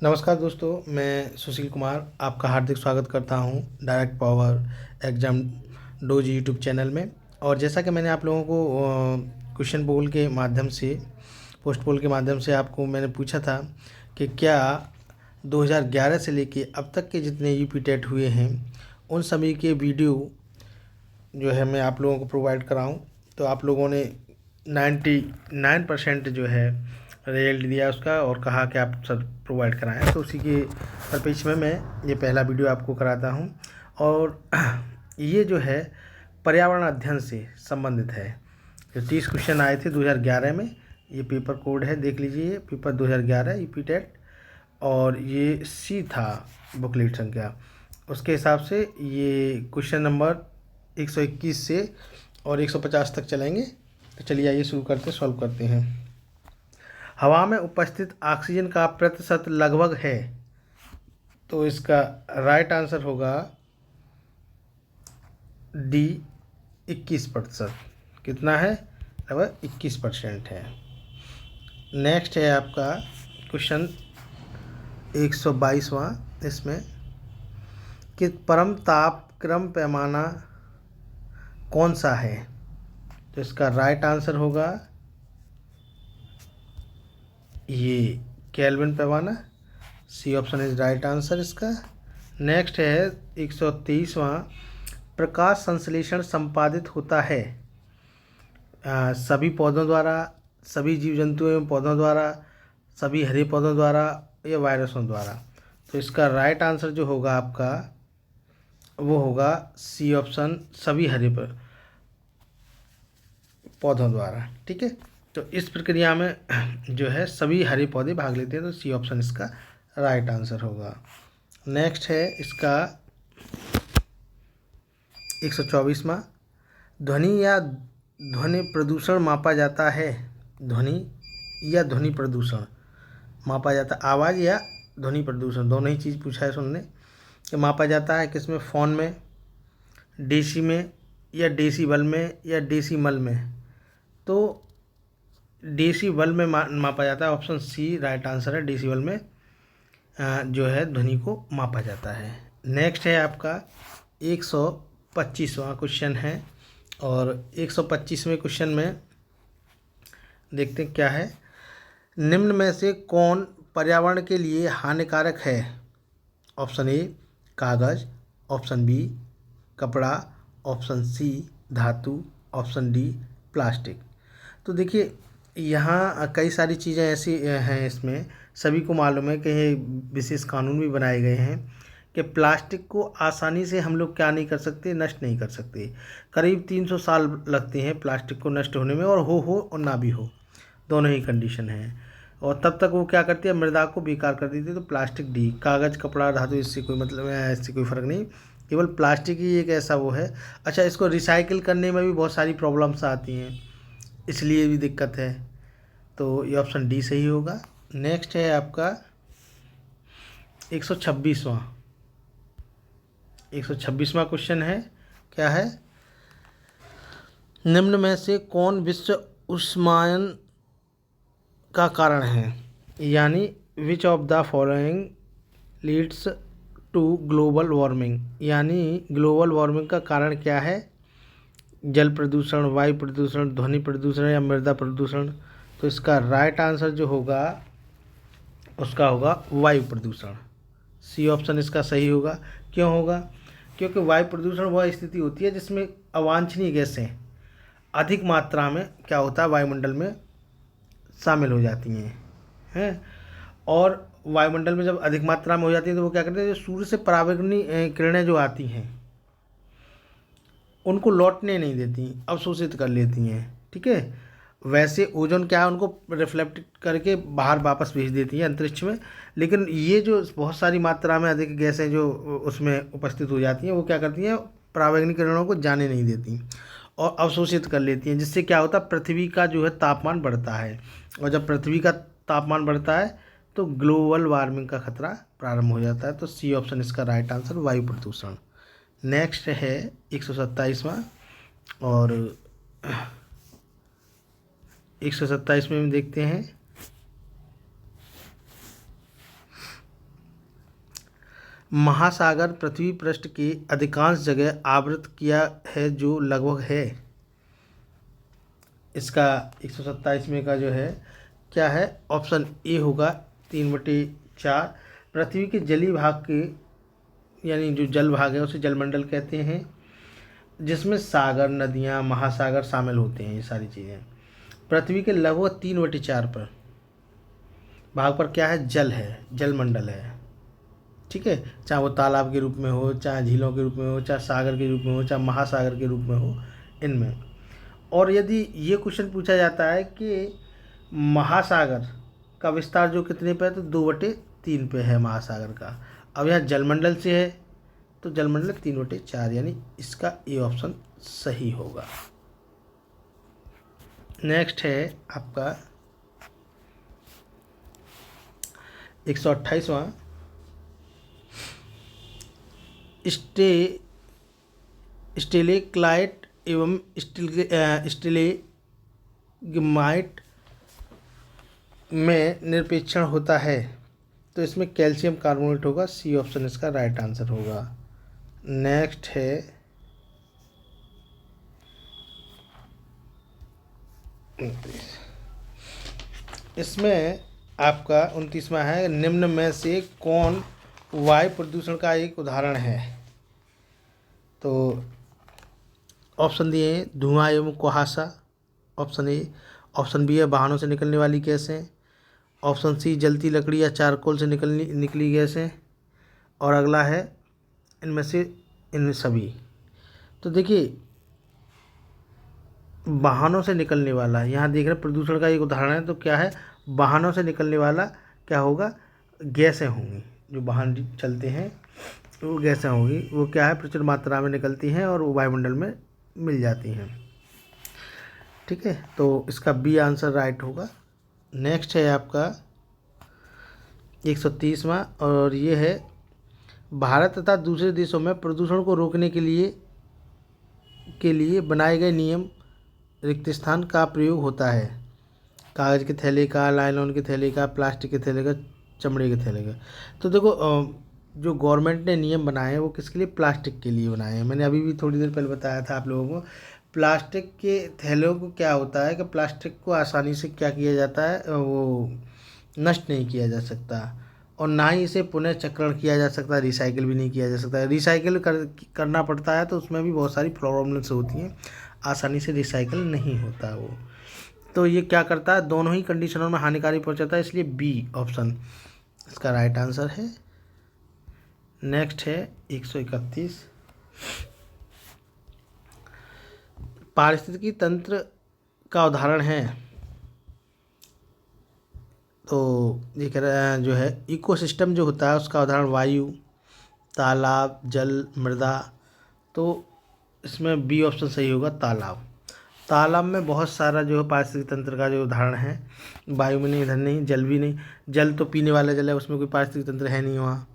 नमस्कार दोस्तों, मैं सुशील कुमार आपका हार्दिक स्वागत करता हूं direct power exam dose YouTube channel में। और जैसा कि मैंने आप लोगों को क्वेश्चन पोल के माध्यम से पोस्ट पोल के माध्यम से आपको मैंने पूछा था कि क्या 2011 से लेके अब तक के जितने यूपी टेट हुए हैं उन सभी के वीडियो जो है मैं आप लोगों को प्रोवाइड कराऊं। तो आप लोगों ने 99% जो है रिजल्ट दिया उसका और कहा कि आप सब प्रोवाइड कराएं, तो उसी के परिप्रेक्ष्य में मैं ये पहला वीडियो आपको कराता हूं। और ये जो है पर्यावरण अध्ययन से संबंधित है। जो 30 क्वेश्चन आए थे 2011 में, ये पेपर कोड है, देख लीजिए, पेपर 2011 यूपी टेट। और ये सी था बुकलेट संख्या, उसके हिसाब से ये क्वेश्चन नंबर 121 से और 150 तक चलेंगे। तो चलिए आइए शुरू करते सॉल्व करते हैं। हवा में उपस्थित ऑक्सीजन का प्रतिशत लगभग है, तो इसका राइट आंसर होगा डी 21%। कितना है? लगभग 21% है। नेक्स्ट है आपका क्वेश्चन 122वां। इसमें कि परम ताप क्रम पैमाना कौन सा है? तो इसका राइट आंसर होगा ये केल्विन पैमाना। C option is right answer इसका। नेक्स्ट है 123वां। प्रकाश संश्लेषण संपादित होता है सभी पौधों द्वारा, सभी जीव जंतुओं एवं पौधों द्वारा, सभी हरे पौधों द्वारा या वायरसों द्वारा। तो इसका राइट आंसर जो होगा आपका वो होगा सी ऑप्शन, सभी हरे पौधों द्वारा। ठीक है, तो इस प्रक्रिया में जो है सभी हरे पौधे भाग लेते हैं, तो सी ऑप्शन इसका राइट आंसर होगा। नेक्स्ट है इसका 124वां। ध्वनि या ध्वनि प्रदूषण मापा जाता है। ध्वनि या ध्वनि प्रदूषण मापा जाता है, आवाज़ या ध्वनि प्रदूषण दोनों ही चीज़ पूछा है सुनने कि मापा जाता है किसमें? फ़ोन में, डेसी में या डेसीबल में या डेसीमल में। तो डेसीबल में मापा जाता है, ऑप्शन सी राइट आंसर है। डेसीबल में जो है ध्वनि को मापा जाता है। नेक्स्ट है आपका 125वां क्वेश्चन है। और 125वें क्वेश्चन में देखते हैं क्या है। निम्न में से कौन पर्यावरण के लिए हानिकारक है? ऑप्शन ए कागज़, ऑप्शन बी कपड़ा, ऑप्शन सी धातु, ऑप्शन डी प्लास्टिक। तो देखिए यहाँ कई सारी चीज़ें ऐसी हैं, इसमें सभी को मालूम है कि ये विशेष कानून भी बनाए गए हैं कि प्लास्टिक को आसानी से हम लोग क्या नहीं कर सकते, नष्ट नहीं कर सकते। करीब 300 साल लगते हैं प्लास्टिक को नष्ट होने में, और हो और ना भी हो, दोनों ही कंडीशन है। और तब तक वो क्या करती है, मृदा को बेकार कर देती है। तो प्लास्टिक डी, कागज़ कपड़ा धातु इससे कोई मतलब इससे कोई फ़र्क नहीं, केवल प्लास्टिक ही एक ऐसा वो है। अच्छा, इसको रिसाइकिल करने में भी बहुत सारी प्रॉब्लम्स आती हैं, इसलिए भी दिक्कत है। तो ये ऑप्शन डी सही होगा। नेक्स्ट है आपका 126वां। 126वां क्वेश्चन है, क्या है? निम्न में से कौन विश्व उष्मायन का कारण है? यानी which of the following leads to global warming, यानी ग्लोबल वार्मिंग का कारण क्या है? जल प्रदूषण, वायु प्रदूषण, ध्वनि प्रदूषण या मृदा प्रदूषण। तो इसका राइट आंसर जो होगा उसका होगा वायु प्रदूषण। सी ऑप्शन इसका सही होगा। क्यों होगा? क्योंकि वायु प्रदूषण वह स्थिति होती है जिसमें अवांछनीय गैसें अधिक मात्रा में क्या होता है, वायुमंडल में शामिल हो जाती हैं। और वायुमंडल में जब अधिक मात्रा में हो जाती है तो वो क्या करते हैं, जो सूर्य से पराबैंगनी किरणें जो आती हैं उनको लौटने नहीं देती, अवशोषित कर लेती हैं। ठीक है, वैसे ओजोन क्या है, उनको रिफ्लेक्ट करके बाहर वापस भेज देती है अंतरिक्ष में। लेकिन ये जो बहुत सारी मात्रा में अधिक गैसें जो उसमें उपस्थित हो जाती हैं, वो क्या करती हैं, पराबैंगनी किरणों को जाने नहीं देती और अवशोषित कर लेती हैं, जिससे क्या होता है, पृथ्वी का जो है तापमान बढ़ता है। और जब पृथ्वी का तापमान बढ़ता है तो ग्लोबल वार्मिंग का खतरा प्रारंभ हो जाता है। तो सी ऑप्शन इसका राइट आंसर, वायु प्रदूषण। नेक्स्ट है 127वां। और 127 में देखते हैं महासागर पृथ्वी पृष्ठ की अधिकांश जगह आवृत किया है जो लगभग है। इसका 127 में का जो है क्या है, ऑप्शन ए होगा 3/4। पृथ्वी के जलीय भाग के यानी जो जल भाग है उसे जलमंडल कहते हैं, जिसमें सागर, नदियाँ, महासागर शामिल होते हैं। ये सारी चीज़ें पृथ्वी के लगभग 3/4 पर भाग पर क्या है, जल है, जलमंडल है। ठीक है, चाहे वो तालाब के रूप में हो, चाहे झीलों के रूप में हो, चाहे सागर के रूप में हो, चाहे महासागर के रूप में हो, इनमें। और यदि ये क्वेश्चन पूछा जाता है कि महासागर का विस्तार जो कितने पे है, तो 2/3 पे है महासागर का। अब यहाँ जलमंडल से है तो जलमंडल 3/4, यानी इसका ए ऑप्शन सही होगा। नेक्स्ट है आपका 128वां, स्टेलेक्लाइट एवं स्टेलेग्माइट में निरपेक्षण होता है, तो इसमें कैल्शियम कार्बोनेट होगा। सी ऑप्शन इसका राइट आंसर होगा। नेक्स्ट है इसमें आपका 29वां है, निम्न में से कौन वायु प्रदूषण का एक उदाहरण है। तो ऑप्शन दिए हैं, धुआं एवं कुहासा, ऑप्शन ए। ऑप्शन बी है वाहनों से निकलने वाली गैसें। ऑप्शन सी जलती लकड़ी या चारकोल से निकली गैसें। और अगला है इनमें से इनमें सभी। तो देखिए वाहनों से निकलने वाला, यहाँ देख रहे हैं प्रदूषण का एक उदाहरण है, तो क्या है, वाहनों से निकलने वाला क्या होगा, गैसें होंगी। जो वाहन चलते हैं वो गैसें होंगी, वो क्या है, प्रचुर मात्रा में निकलती हैं और वो वायुमंडल में मिल जाती हैं। ठीक है, तो इसका बी आंसर राइट होगा। नेक्स्ट है आपका 130वां, और ये है भारत तथा दूसरे देशों में प्रदूषण को रोकने के लिए बनाए गए नियम रिक्त स्थान का प्रयोग होता है। कागज़ के थैले का, नायलॉन के थैले का, प्लास्टिक के थैले का, चमड़े के थैले का। तो देखो जो गवर्नमेंट ने नियम बनाए हैं वो किसके लिए, प्लास्टिक के लिए बनाए हैं। मैंने अभी भी थोड़ी देर पहले बताया था आप लोगों को। प्लास्टिक के थैलों को क्या होता है कि प्लास्टिक को आसानी से क्या किया जाता है, वो नष्ट नहीं किया जा सकता, और ना ही इसे पुनः चक्रण किया जा सकता, रिसाइकिल भी नहीं किया जा सकता। रिसाइकिल करना पड़ता है तो उसमें भी बहुत सारी प्रॉब्लम्स होती हैं, आसानी से रिसाइकिल नहीं होता वो। तो ये क्या करता है, दोनों ही कंडीशनों में हानिकारी पहुंचाता है, इसलिए बी ऑप्शन इसका राइट आंसर है। नेक्स्ट है 131, पारिस्थितिकी तंत्र का उदाहरण है। तो ये कह रहा है जो है इकोसिस्टम जो होता है उसका उदाहरण वायु, तालाब, जल, मृदा। तो इसमें बी ऑप्शन सही होगा, तालाब। तालाब में बहुत सारा जो है पारिस्थितिक तंत्र का जो उदाहरण है, वायु में नहीं, इधर नहीं, जल भी नहीं। जल तो पीने वाला जल है, उसमें कोई पारिस्थितिक तंत्र है नहीं वहाँ,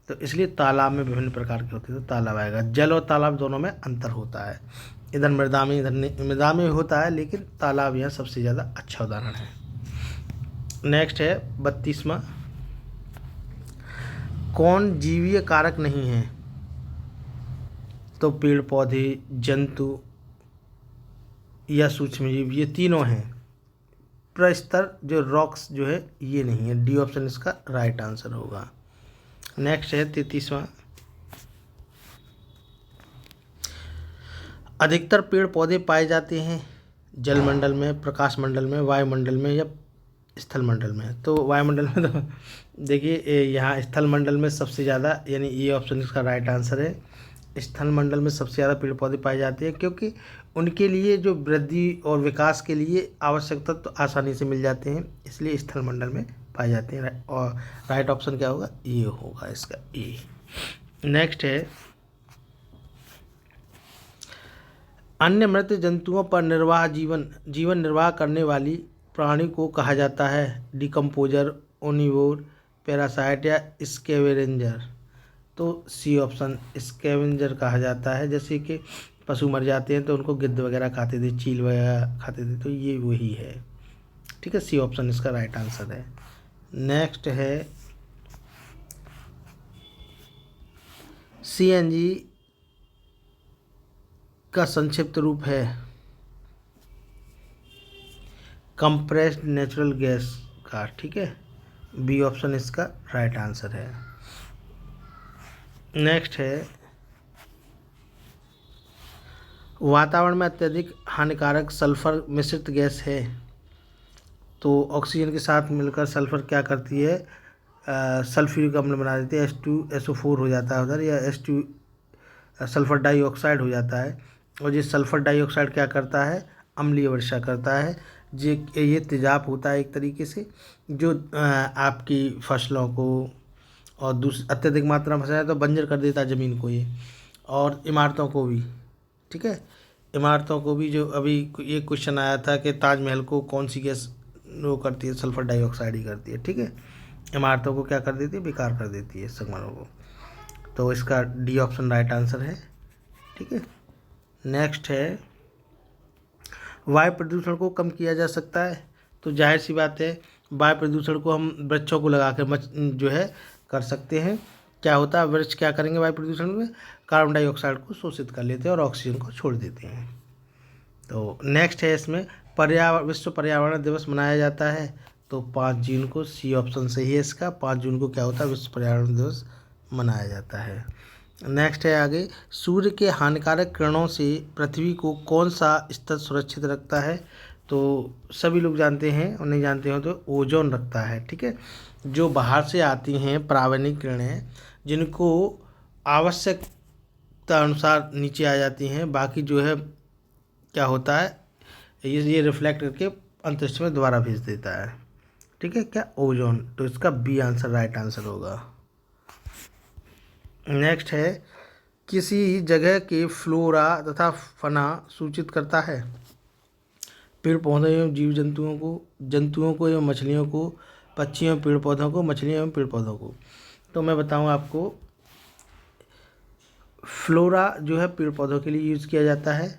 तो इसलिए तालाब में विभिन्न प्रकार के होते हैं, तो तालाब आएगा। जल और तालाब दोनों में अंतर होता है, इधर मृदा में, इधर नहीं, मृदा में होता है, लेकिन तालाब यहाँ सबसे ज़्यादा अच्छा उदाहरण है। नेक्स्ट है 32वां, कौन जीवीय कारक नहीं है। तो पेड़ पौधे, जंतु या सूक्ष्मजीव, ये तीनों हैं। प्रस्तर जो रॉक्स जो है ये नहीं है। डी ऑप्शन इसका राइट आंसर होगा। नेक्स्ट है 33वां, अधिकतर पेड़ पौधे पाए जाते हैं जलमंडल में, प्रकाश मंडल में, वायुमंडल में या स्थल मंडल में। तो वायुमंडल में तो देखिए यहाँ स्थल मंडल में सबसे ज़्यादा, यानी ये ऑप्शन इसका राइट आंसर है। स्थल मंडल में सबसे ज़्यादा पेड़ पौधे पाए जाते हैं, क्योंकि उनके लिए जो वृद्धि और विकास के लिए आवश्यक तत्व तो आसानी से मिल जाते हैं, इसलिए स्थल मंडल में पाए जाते हैं। और राइट ऑप्शन क्या होगा, ये होगा इसका ए। नेक्स्ट है अन्य मृत जंतुओं पर जीवन निर्वाह करने वाली प्राणी को कहा जाता है डिकम्पोजर, ओनिवोर, पैरासाइट या स्कैवेंजर। तो सी ऑप्शन स्कैवेंजर कहा जाता है। जैसे कि पशु मर जाते हैं तो उनको गिद्ध वगैरह खाते थे, चील वगैरह खाते थे, तो ये वही है। ठीक है, सी ऑप्शन इसका राइट आंसर है। नेक्स्ट है CNG का संक्षिप्त रूप है कंप्रेस्ड नेचुरल गैस का, ठीक है। बी ऑप्शन इसका राइट आंसर है। नेक्स्ट है, वातावरण में अत्यधिक हानिकारक सल्फर मिश्रित गैस है। तो ऑक्सीजन के साथ मिलकर सल्फर क्या करती है, सल्फ्यूरिक अम्ल बना देती है, H2SO4 हो जाता है उधर, या H2 सल्फर डाइऑक्साइड हो जाता है। और ये सल्फर डाइऑक्साइड क्या करता है, अम्लीय वर्षा करता है। ये तेजाब होता है एक तरीके से, जो आपकी फसलों को और अत्यधिक मात्रा में फंसाया तो बंजर कर देता है ज़मीन को ये, और इमारतों को भी, ठीक है। इमारतों को भी, जो अभी ये क्वेश्चन आया था कि ताजमहल को कौन सी गैस वो करती है, सल्फर डाइऑक्साइड ही करती है, ठीक है। इमारतों को क्या कर देती है, बेकार कर देती है संगमरमर को। तो इसका डी ऑप्शन राइट आंसर है, ठीक है। नेक्स्ट है, वायु प्रदूषण को कम किया जा सकता है। तो जाहिर सी बात है, वायु प्रदूषण को हम वृक्षों को लगा कर जो है कर सकते हैं। क्या होता है, वृक्ष क्या करेंगे वायु प्रदूषण में, कार्बन डाइऑक्साइड को शोषित कर लेते हैं और ऑक्सीजन को छोड़ देते हैं। तो नेक्स्ट है, इसमें विश्व पर्यावरण दिवस मनाया जाता है। तो 5 जून को, सी ऑप्शन सही है इसका। 5 जून को क्या होता है, विश्व पर्यावरण दिवस मनाया जाता है। नेक्स्ट है आगे, सूर्य के हानिकारक किरणों से पृथ्वी को कौन सा स्तर सुरक्षित रखता है। तो सभी लोग जानते हैं, और नहीं जानते हो तो ओजोन रखता है, ठीक है। जो बाहर से आती हैं पराबैंगनी किरणें, जिनको आवश्यकता अनुसार नीचे आ जाती हैं, बाकी जो है क्या होता है, ये रिफ्लेक्ट करके अंतरिक्ष में दोबारा भेज देता है, ठीक है, क्या, ओजोन। तो इसका बी आंसर राइट आंसर होगा। नेक्स्ट है, किसी जगह के फ्लोरा तथा फना सूचित करता है। पेड़ पौधों एवं जीव जंतुओं को एवं मछलियों को, पक्षियों पेड़ पौधों को, मछलियों एवं पेड़ पौधों को। तो मैं बताऊं आपको, फ्लोरा जो है पेड़ पौधों के लिए यूज़ किया जाता है,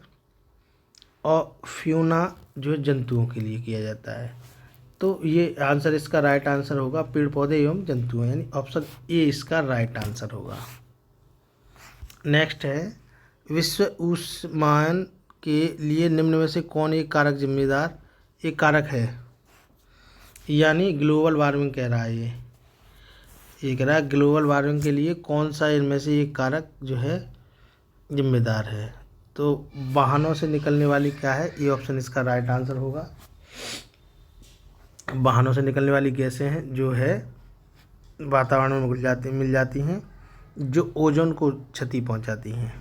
और फ्यूना जो है जंतुओं के लिए किया जाता है। तो ये आंसर इसका राइट आंसर होगा, पेड़ पौधे एवं जंतु, यानी ऑप्शन ए इसका राइट आंसर होगा। नेक्स्ट है, विश्व ऊष्मायन के लिए निम्न में से कौन एक कारक है, यानी ग्लोबल वार्मिंग कह रहा है ये कह रहा है ग्लोबल वार्मिंग के लिए कौन सा इनमें से एक कारक जो है जिम्मेदार है। तो वाहनों से निकलने वाली क्या है, ये ऑप्शन इसका राइट आंसर होगा। वाहनों से निकलने वाली गैसें हैं जो है वातावरण में मिल जाती हैं, जो ओजोन को क्षति पहुंचाती हैं,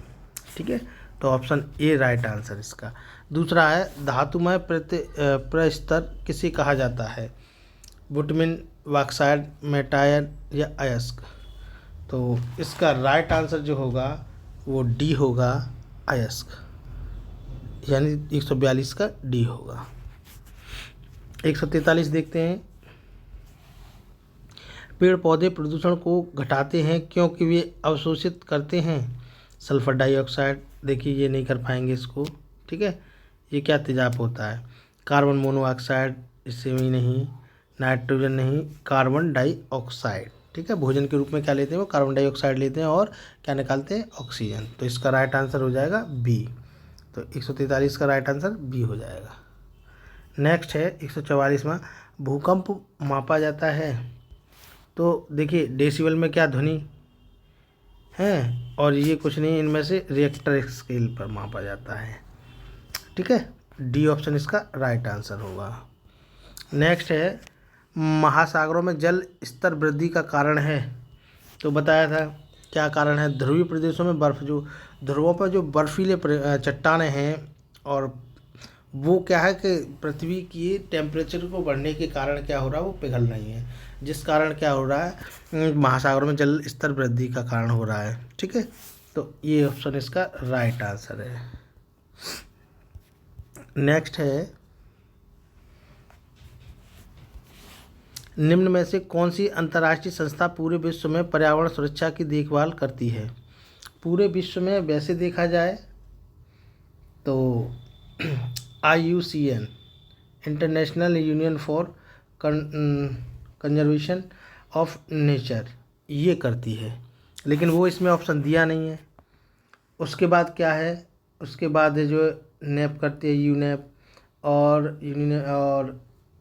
ठीक है। तो ऑप्शन ए राइट आंसर इसका। दूसरा है, धातुमय प्रस्तर किसे कहा जाता है, बुटमिन, बॉक्साइट, मेटायर या अयस्क। तो इसका राइट आंसर जो होगा वो डी होगा, अयस्क, यानी 142 का डी होगा। 143 देखते हैं, पेड़ पौधे प्रदूषण को घटाते हैं क्योंकि वे अवशोषित करते हैं सल्फर डाइऑक्साइड। देखिए ये नहीं कर पाएंगे इसको, ठीक है। ये क्या तेजाब होता है, कार्बन मोनोऑक्साइड, इससे भी नहीं, नाइट्रोजन नहीं, कार्बन डाइऑक्साइड, ठीक है। भोजन के रूप में क्या लेते हैं, वो कार्बन डाइऑक्साइड लेते हैं और क्या निकालते हैं, ऑक्सीजन। तो इसका राइट आंसर हो जाएगा बी। तो 143 का राइट आंसर बी हो जाएगा। नेक्स्ट है 144वां, भूकंप मापा जाता है। तो देखिए डेसिबल में क्या ध्वनि है, और ये कुछ नहीं, इनमें से रिएक्टर स्केल पर मापा जाता है, ठीक है। डी ऑप्शन इसका राइट आंसर होगा। नेक्स्ट है, महासागरों में जल स्तर वृद्धि का कारण है। तो बताया था क्या कारण है, ध्रुवीय प्रदेशों में बर्फ़, जो ध्रुवों पर जो बर्फीले चट्टानें हैं, और वो क्या है कि पृथ्वी की टेम्परेचर को बढ़ने के कारण क्या हो रहा है, वो पिघल रही है, जिस कारण क्या हो रहा है, महासागरों में जल स्तर वृद्धि का कारण हो रहा है, ठीक है। तो ये ऑप्शन इसका राइट आंसर है। नेक्स्ट है, निम्न में से कौन सी अंतर्राष्ट्रीय संस्था पूरे विश्व में पर्यावरण सुरक्षा की देखभाल करती है। पूरे विश्व में वैसे देखा जाए तो IUCN, international union for conservation of nature, ये करती है। लेकिन वो इसमें ऑप्शन दिया नहीं है। उसके बाद क्या है, उसके बाद है जो नेप करती है यूनेप, और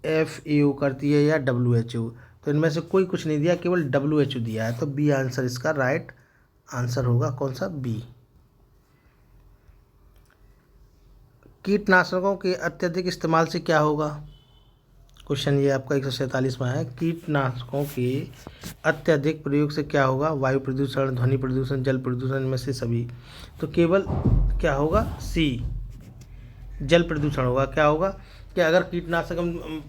FAO करती है या WHO। तो इनमें से कोई कुछ नहीं दिया, केवल WHO दिया है। तो बी आंसर इसका राइट आंसर होगा। कौन सा? बी। कीटनाशकों के अत्यधिक इस्तेमाल से क्या होगा? क्वेश्चन ये आपका 147वां है। कीटनाशकों के अत्यधिक प्रयोग से क्या होगा? वायु प्रदूषण, ध्वनि प्रदूषण, जल प्रदूषण में से सभी। तो केवल क्या होगा? सी, जल प्रदूषण होगा। क्या होगा कि अगर कीटनाशक हम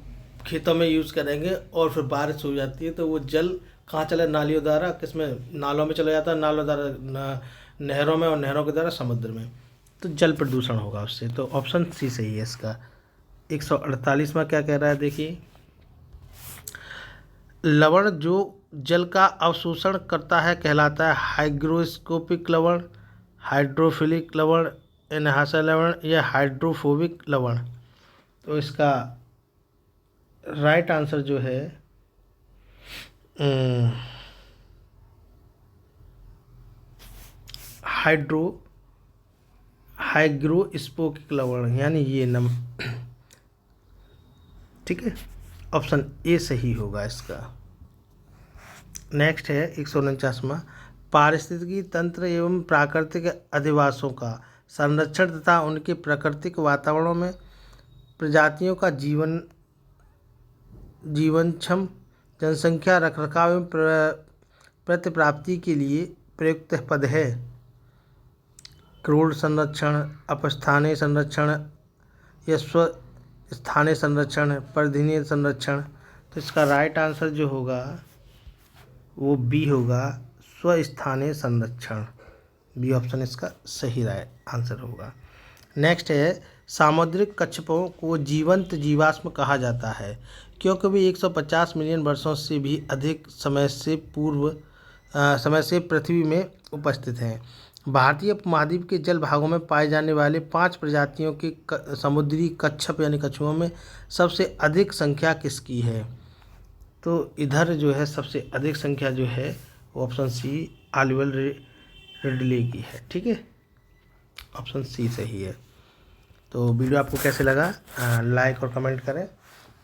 खेतों में यूज़ करेंगे और फिर बारिश हो जाती है तो वो जल कहाँ चला? नालियों द्वारा, किसमें? नालों में चला जाता है, नालों द्वारा नहरों में, और नहरों के द्वारा समुद्र में। तो जल प्रदूषण होगा उससे। तो ऑप्शन सी सही है इसका। 148वां क्या कह रहा है, देखिए। लवण जो जल का अवशोषण करता है कहलाता है हाइग्रोस्कोपिक लवण, हाइड्रोफिलिक लवण, एनहासा लवण या हाइड्रोफोबिक लवण। तो इसका राइट आंसर जो है हाइग्रोस्कोपिक लवण, यानी ये ठीक है, ऑप्शन ए सही होगा इसका। नेक्स्ट है 149वां। पारिस्थितिकी तंत्र एवं प्राकृतिक अधिवासों का संरक्षण तथा उनके प्राकृतिक वातावरणों में प्रजातियों का जीवनक्षम जनसंख्या रखरखाव एवं प्रतिप्राप्ति के लिए प्रयुक्त पद है। क्रोड संरक्षण, अपस्थानीय संरक्षण या स्वस्थानीय संरक्षण, पर्जन्य संरक्षण। तो इसका राइट आंसर जो होगा वो बी होगा, स्वस्थानीय संरक्षण। बी ऑप्शन इसका सही आंसर होगा। नेक्स्ट है, सामुद्रिक कच्छपों को जीवंत जीवाश्म कहा जाता है क्योंकि वे 150 मिलियन वर्षों से भी अधिक समय से पृथ्वी में उपस्थित हैं। भारतीय उपमहाद्वीप के जल भागों में पाए जाने वाले 5 प्रजातियों के समुद्री कच्छप यानी कछुओं में सबसे अधिक संख्या किसकी है? तो इधर जो है सबसे अधिक संख्या जो है वो ऑप्शन सी, ऑलिवर रिडले की है। ठीक है, ऑप्शन सी सही है। तो वीडियो आपको कैसे लगा, लाइक और कमेंट करें।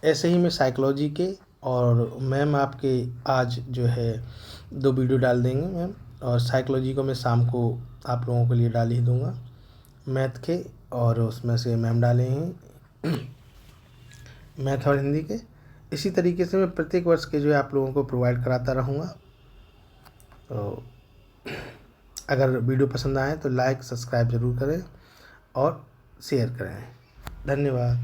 ऐसे ही मैं साइकोलॉजी के और मैम आपके आज जो है 2 वीडियो डाल देंगे मैम, और साइकोलॉजी को मैं शाम को आप लोगों के लिए डाल ही दूँगा, मैथ के, और उसमें से मैम डाले हैं मैथ और हिंदी के। इसी तरीके से मैं प्रत्येक वर्ष के जो है आप लोगों को प्रोवाइड कराता रहूँगा। तो अगर वीडियो पसंद आए तो लाइक सब्सक्राइब ज़रूर करें और शेयर करें। धन्यवाद।